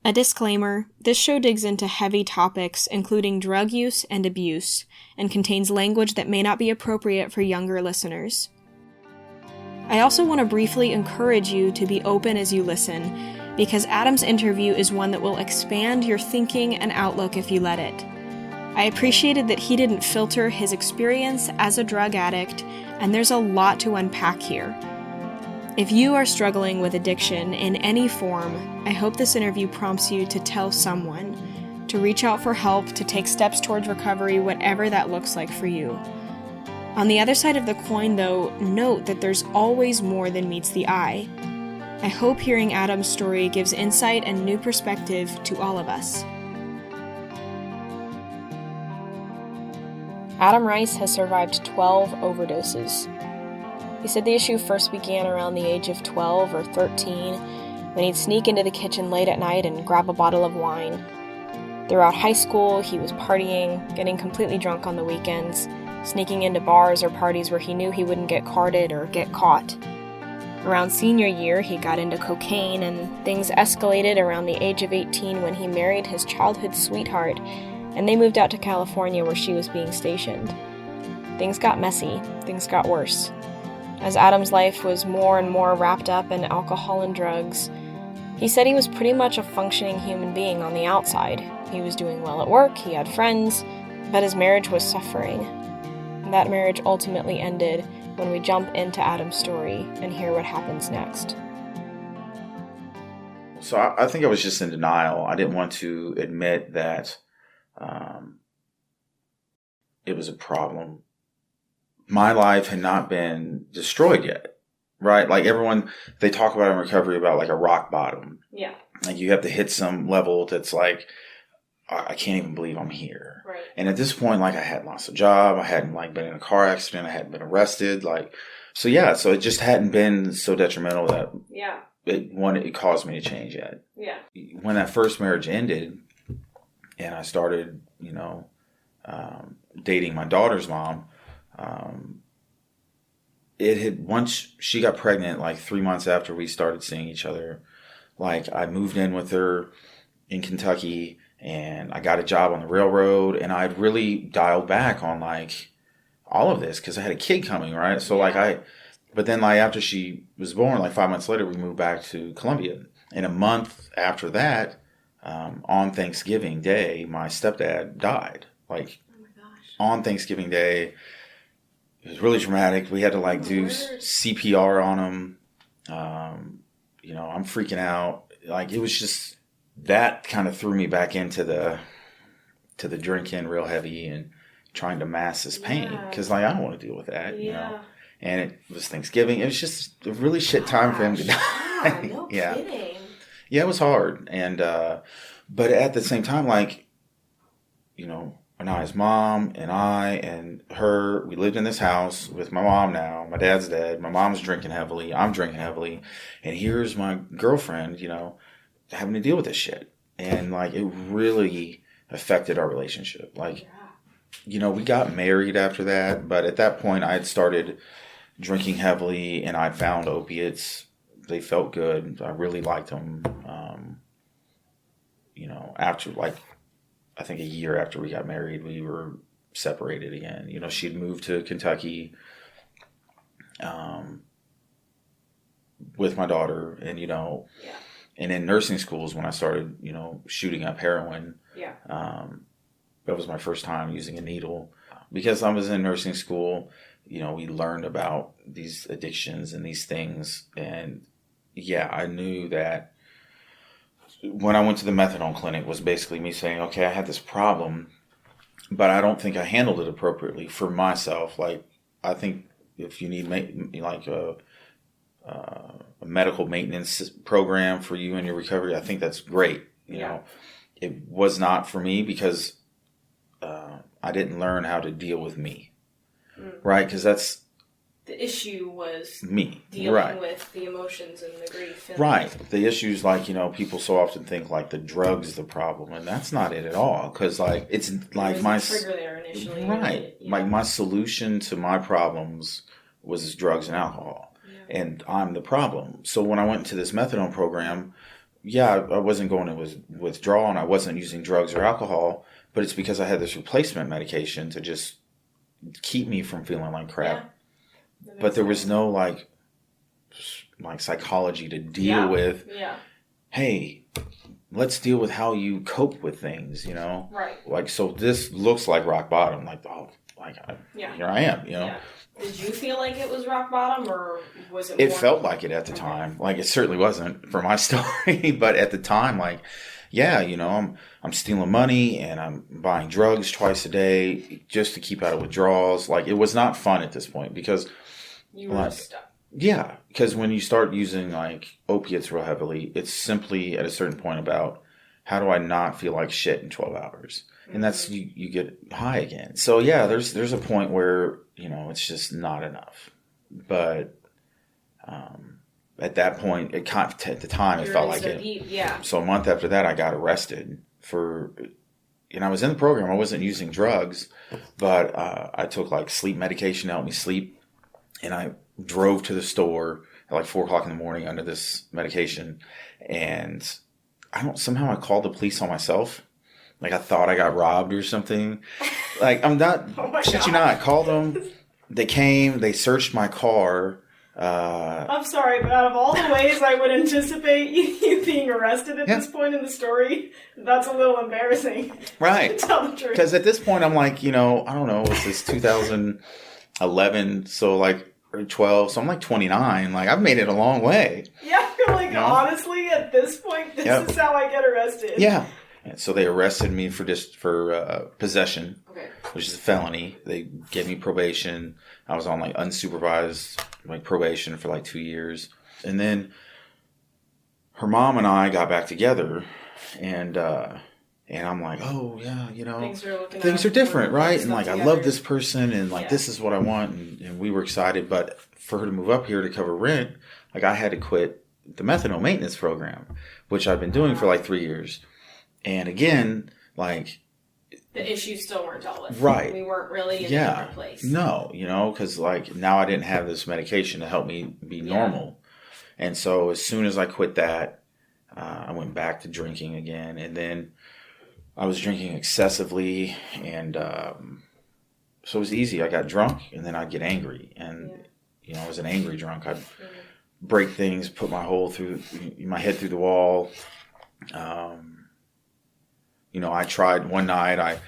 A disclaimer, this show digs into heavy topics, including drug use and abuse, and contains language that may not be appropriate for younger listeners. I also want to briefly encourage you to be open as you listen, because Adam's interview is one that will expand your thinking and outlook if you let it. I appreciated that he didn't filter his experience as a drug addict, and there's a lot to unpack here. If you are struggling with addiction in any form, I hope this interview prompts you to tell someone, to reach out for help, to take steps towards recovery, whatever that looks like for you. On the other side of the coin, though, note that there's always more than meets the eye. I hope hearing Adam's story gives insight and new perspective to all of us. Adam Rice has survived 12 overdoses. He said the issue first began around the age of 12 or 13, when he'd sneak into the kitchen late at night and grab a bottle of wine. Throughout high school, he was partying, getting completely drunk on the weekends, sneaking into bars or parties where he knew he wouldn't get carded or get caught. Around senior year, he got into cocaine, and things escalated around the age of 18 when he married his childhood sweetheart, and they moved out to California where she was being stationed. Things got messy, things got worse. As Adam's life was more and more wrapped up in alcohol and drugs, he said he was pretty much a functioning human being on the outside. He was doing well at work, he had friends, but his marriage was suffering. That marriage ultimately ended when we jump into Adam's story and hear what happens next. So I think I was just in denial. I didn't want to admit that it was a problem. My life had not been destroyed yet, right? Like everyone, they talk about in recovery about like a rock bottom. Yeah. Like you have to hit some level that's like, I can't even believe I'm here. Right. And at this point, like I hadn't lost a job. I hadn't like been in a car accident. I hadn't been arrested. So it just hadn't been so detrimental that it caused me to change yet. Yeah. When that first marriage ended and I started, dating my daughter's mom, once she got pregnant, like 3 months after we started seeing each other, like I moved in with her in Kentucky and I got a job on the railroad, and I'd really dialed back on like all of this because I had a kid coming, right? So but then like after she was born, like 5 months later, we moved back to Columbia. And a month after that, on Thanksgiving Day, my stepdad died. Like, oh my gosh. On Thanksgiving Day, it was really traumatic. We had to like do CPR on him. I'm freaking out. Like it was just that kind of threw me back into the drinking real heavy and trying to mask this pain because like I don't want to deal with that, And it was Thanksgiving. It was just a really shit time for him to die. No kidding. Yeah, it was hard, and but at the same time, like Anaya's mom and I and her, we lived in this house with my mom now. My dad's dead. My mom's drinking heavily. I'm drinking heavily. And here's my girlfriend, having to deal with this shit. And, like, it really affected our relationship. Like, we got married after that. But at that point, I had started drinking heavily and I'd found opiates. They felt good. I really liked them. After, like, I think a year after we got married, we were separated again. She'd moved to Kentucky with my daughter. And, and in nursing schools when I started, shooting up heroin. Yeah. That was my first time using a needle. Because I was in nursing school, we learned about these addictions and these things. And, I knew that when I went to the methadone clinic was basically me saying, okay, I had this problem, but I don't think I handled it appropriately for myself. Like, I think if you need a medical maintenance program for you and your recovery, I think that's great. You know, it was not for me because I didn't learn how to deal with me, right? Because that's the issue was me dealing with the emotions and the grief. And right. The issues, like, people so often think like the drug's the problem, and that's not it at all. Because like it's like my trigger there initially, right? Like my solution to my problems was drugs and alcohol, and I'm the problem. So when I went to this methadone program, I wasn't going to withdrawal and I wasn't using drugs or alcohol, but it's because I had this replacement medication to just keep me from feeling like crap. Yeah, but there was no like psychology to deal with. Yeah. Hey, let's deal with how you cope with things, you know? Right. Like, so this looks like rock bottom. Like, here I am, you know? Yeah. Did you feel like it was rock bottom, or was it? It felt like it at the time. Like, it certainly wasn't for my story, but at the time, like, yeah, you know, I'm stealing money and I'm buying drugs twice a day just to keep out of withdrawals. Like, it was not fun at this point because you were stuck. Yeah, because when you start using like opiates real heavily, it's simply at a certain point about how do I not feel like shit in 12 hours? And that's you get high again. So yeah, there's a point where, you know, it's just not enough. But at that point, at the time, it felt like it. Deep, yeah. So a month after that, I got arrested and I was in the program. I wasn't using drugs, but I took like sleep medication to help me sleep, and I drove to the store at like 4:00 in the morning under this medication, and somehow I called the police on myself. Like, I thought I got robbed or something. Like, I'm not, shit you not, I called them. They came, they searched my car. I'm sorry, but out of all the ways I would anticipate you being arrested at this point in the story, that's a little embarrassing. Right. To tell the truth. Because at this point, I'm like, you know, I don't know, what's this, 2011, so like, or 12, so I'm like 29. Like, I've made it a long way. Yeah, you're like, honestly, at this point, this is how I get arrested. Yeah. So they arrested me for possession, which is a felony. They gave me probation. I was on like unsupervised like probation for like 2 years. And then her mom and I got back together, and I'm like, oh yeah, you know, things are different, right? And like, I love this person, and like, this is what I want. And we were excited, but for her to move up here to cover rent, like, I had to quit the methadone maintenance program, which I've been doing for like 3 years. And again, like, the issues still weren't dealt with. Right. We weren't really in a different place. No, you know, because like, now I didn't have this medication to help me be normal. And so as soon as I quit that, I went back to drinking again. And then I was drinking excessively. And so it was easy. I got drunk, and then I'd get angry. And, you know, I was an angry drunk. I'd break things, put my head through the wall. You know, I tried one night, I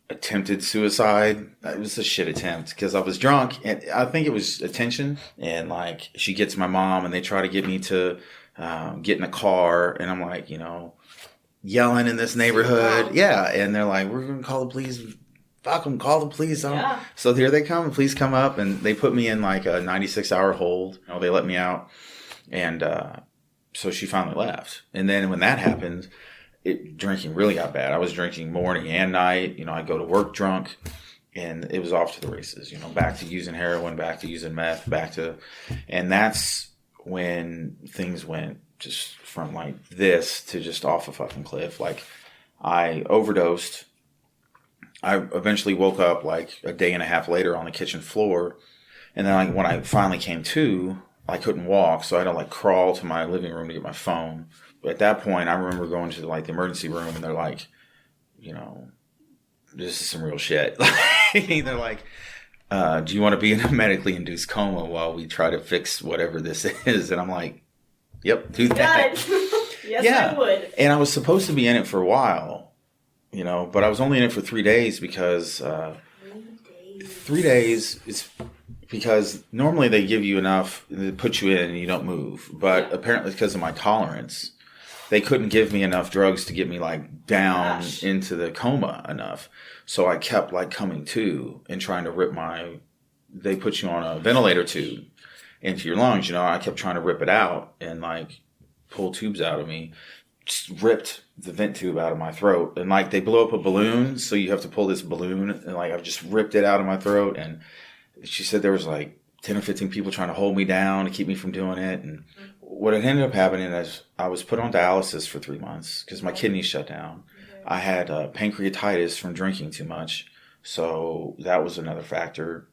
attempted suicide. It was a shit attempt because I was drunk, and I think it was attention. And like, she gets my mom, and they try to get me to get in a car, and I'm like, you know, yelling in this neighborhood. Yeah. And they're like, we're going to call the police. Fuck them, call the police. Yeah. So here they come. The police come up, and they put me in like a 96-hour hold. You know, they let me out. And so she finally left. And then when that happened, drinking really got bad. I was drinking morning and night. You know, I'd go to work drunk, and it was off to the races. You know, back to using heroin, back to using meth, and that's when things went just from like this to just off a fucking cliff. Like, I overdosed. I eventually woke up like a day and a half later on the kitchen floor, and then like when I finally came to, I couldn't walk, so I had to like crawl to my living room to get my phone. At that point, I remember going to like the emergency room, and they're like, you know, this is some real shit. They're like, do you want to be in a medically induced coma while we try to fix whatever this is? And I'm like, yep, do that. Yes, I would. And I was supposed to be in it for a while, you know, but I was only in it for 3 days because 3 days is because normally they give you enough, they put you in and you don't move. But apparently because of my tolerance, they couldn't give me enough drugs to get me like down into the coma enough. So I kept like coming to and trying to they put you on a ventilator tube into your lungs. You know, I kept trying to rip it out and like pull tubes out of me. Just ripped the vent tube out of my throat. And like, they blow up a balloon, so you have to pull this balloon, and like, I've just ripped it out of my throat. And she said there was like 10 or 15 people trying to hold me down to keep me from doing it. And what had ended up happening is I was put on dialysis for 3 months because my kidneys shut down. I had pancreatitis from drinking too much. So that was another factor.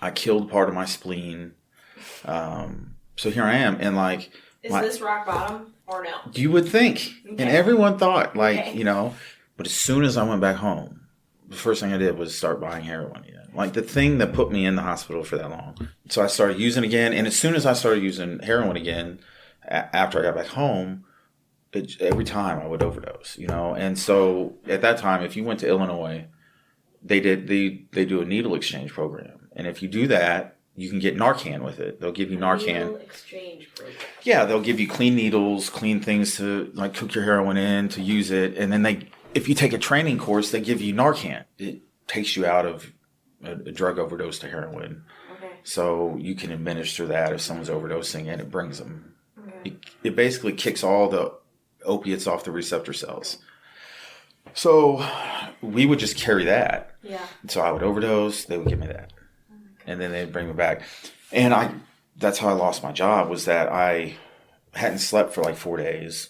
I killed part of my spleen. So here I am. And like, is this rock bottom? Or no? You would think. Okay. And everyone thought, like, Okay. you know, but as soon as I went back home, the first thing I did was start buying heroin again. Like the thing that put me in the hospital for that long. So I started using again. And as soon as I started using heroin again, after I got back home, every time I would overdose, you know? And so at that time, if you went to Illinois, they do a needle exchange program. And if you do that, you can get Narcan with it. They'll give you Narcan. Needle exchange program. Yeah, they'll give you clean needles, clean things to like cook your heroin in, to use it. And then if you take a training course, they give you Narcan. It takes you out of a drug overdose to heroin. Okay. So you can administer that if someone's overdosing and it brings them. Okay. It basically kicks all the opiates off the receptor cells. So we would just carry that. Yeah. So I would overdose, they would give me that. And then they'd bring me back. And that's how I lost my job, was that I hadn't slept for like 4 days.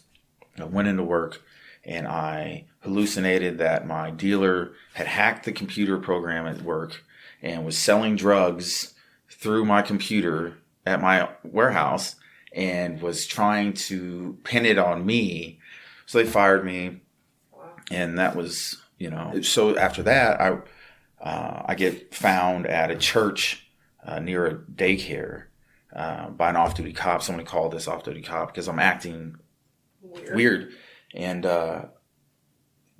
I went into work and I hallucinated that my dealer had hacked the computer program at work and was selling drugs through my computer at my warehouse and was trying to pin it on me. So they fired me. Wow. And that was, you know, so after that, I get found at a church near a daycare by an off-duty cop. Somebody called this off-duty cop because I'm acting weird. And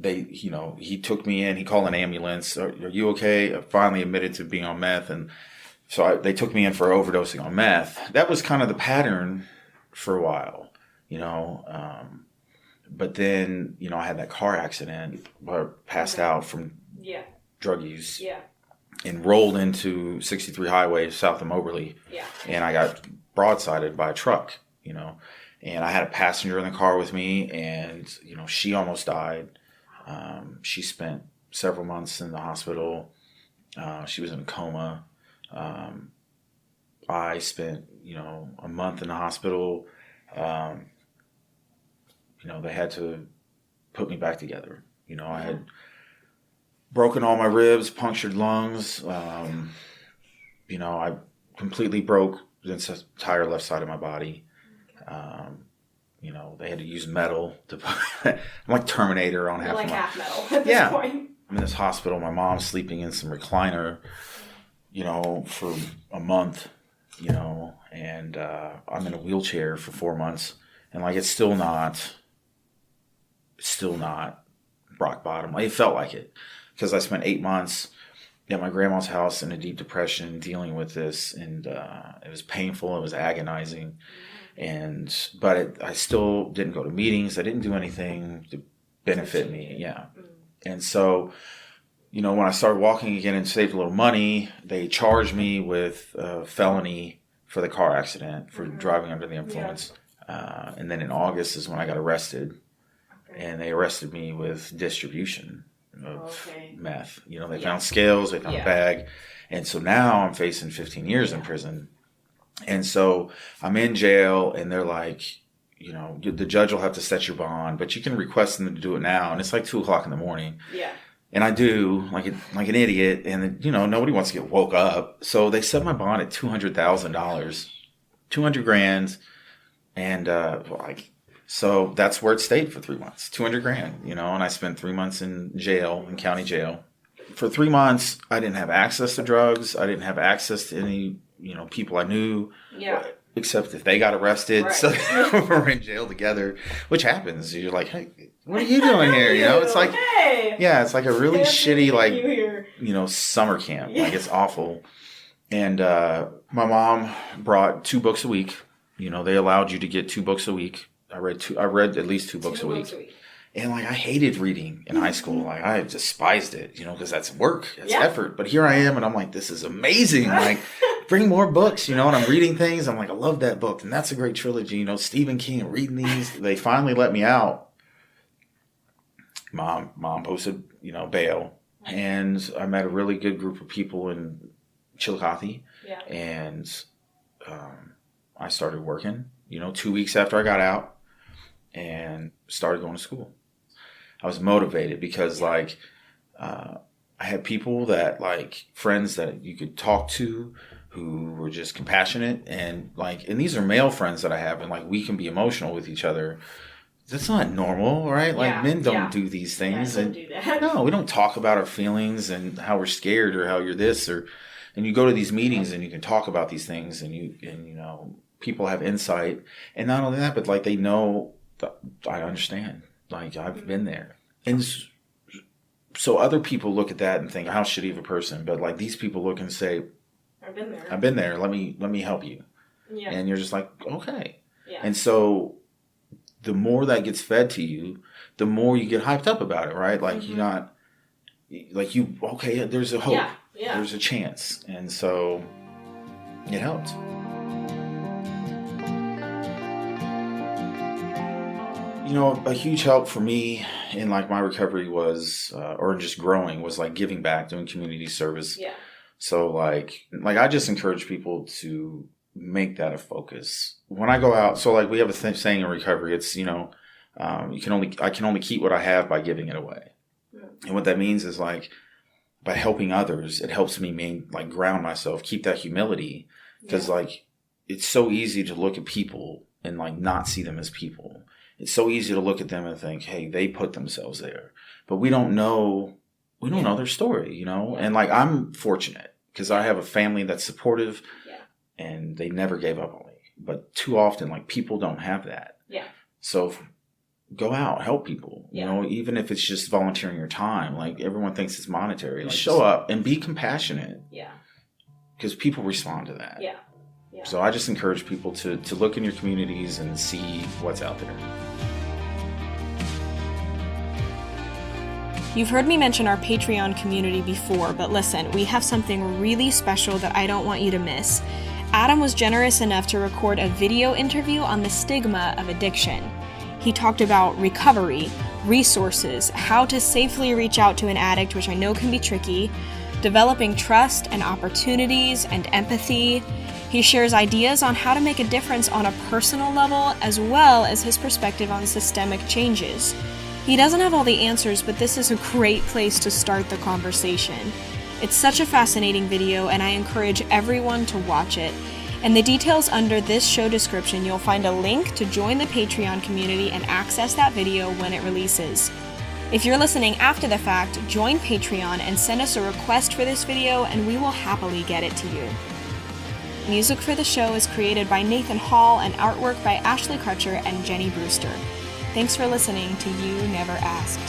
he took me in. He called an ambulance. Are you okay? I finally admitted to being on meth. And so they took me in for overdosing on meth. That was kind of the pattern for a while, you know. But then, you know, I had that car accident where I passed out from drug use. Yeah. And rolled into 63 Highway south of Moberly. Yeah. And I got broadsided by a truck, you know. And I had a passenger in the car with me, and, you know, she almost died. She spent several months in the hospital. She was in a coma. I spent, you know, a month in the hospital. You know, they had to put me back together. You know, I had broken all my ribs, punctured lungs. You know, I completely broke the entire left side of my body. You know, they had to use metal to I'm like Terminator on half of my... half metal at this point. I'm in this hospital. My mom's sleeping in some recliner, you know, for a month, you know, and I'm in a wheelchair for 4 months. And, like, it's still not rock bottom. Like, it felt like it. Because I spent 8 months at my grandma's house in a deep depression dealing with this. And it was painful. It was agonizing. But I still didn't go to meetings. I didn't do anything to benefit me. Yeah. And so, you know, when I started walking again and saved a little money, they charged me with a felony for the car accident for driving under the influence. Yeah. And then in August is when I got arrested. Okay. And they arrested me with distribution of meth. You know, they found scales, they found a bag. And so now I'm facing 15 years in prison. And so I'm in jail, and they're like, you know, the judge will have to set your bond, but you can request them to do it now. And it's like 2:00 in the morning. Yeah. And I do, like an idiot. And, you know, nobody wants to get woke up. So they set my bond at $200,000, $200,000. And, so that's where it stayed for 3 months, $200,000, you know, and I spent 3 months in jail, in county jail. For 3 months, I didn't have access to drugs. I didn't have access to any, you know, people I knew. Yeah. Except if they got arrested. Right. So we're in jail together, which happens. You're like, hey, what are you doing here? You know, it's like, yeah, it's like a really shitty, like, you know, summer camp. Yeah. Like, it's awful. And my mom brought 2 books a week. You know, they allowed you to get 2 books a week. I read at least 2 books a week. And, like, I hated reading in high school. Like, I despised it, you know, because that's work. That's effort. But here I am, and I'm like, this is amazing. Like, bring more books, you know, and I'm reading things. I'm like, I love that book. And that's a great trilogy, you know, Stephen King, reading these. They finally let me out. Mom posted, you know, bail. And I met a really good group of people in Chillicothe. Yeah. And I started working, you know, 2 weeks after I got out, and started going to school. I was motivated because, like, I had people that, like, friends that you could talk to who were just compassionate and these are male friends that I have, and we can be emotional with each other. That's not normal, right? Men don't do these things. Don't do that. No, we don't talk about our feelings and how we're scared or how you're this and you go to these meetings and you can talk about these things and people have insight, and not only that, but they know that I understand. I've been there. And so other people look at that and think, how shitty of a person, but these people look and say, I've been there. I've been there. Let me help you. Yeah. And you're just okay. Yeah. And so the more that gets fed to you, the more you get hyped up about it, right? You're not, okay, there's a hope. Yeah. There's a chance. And so it helps. A huge help for me in my recovery was, or just growing, was giving back, doing community service. Yeah. Yeah. So go out, help people, even if it's just volunteering your time. Everyone thinks it's monetary. Show up and be compassionate. Yeah. Because people respond to that. Yeah. Yeah. So I just encourage people to look in your communities and see what's out there. You've heard me mention our Patreon community before, but listen, we have something really special that I don't want you to miss. Adam was generous enough to record a video interview on the stigma of addiction. He talked about recovery, resources, how to safely reach out to an addict, which I know can be tricky, developing trust and opportunities and empathy. He shares ideas on how to make a difference on a personal level, as well as his perspective on systemic changes. He doesn't have all the answers, but this is a great place to start the conversation. It's such a fascinating video, and I encourage everyone to watch it. In the details under this show description, you'll find a link to join the Patreon community and access that video when it releases. If you're listening after the fact, join Patreon and send us a request for this video, and we will happily get it to you. Music for the show is created by Nathan Hall and artwork by Ashley Crutcher and Jenny Brewster. Thanks for listening to You Never Asked.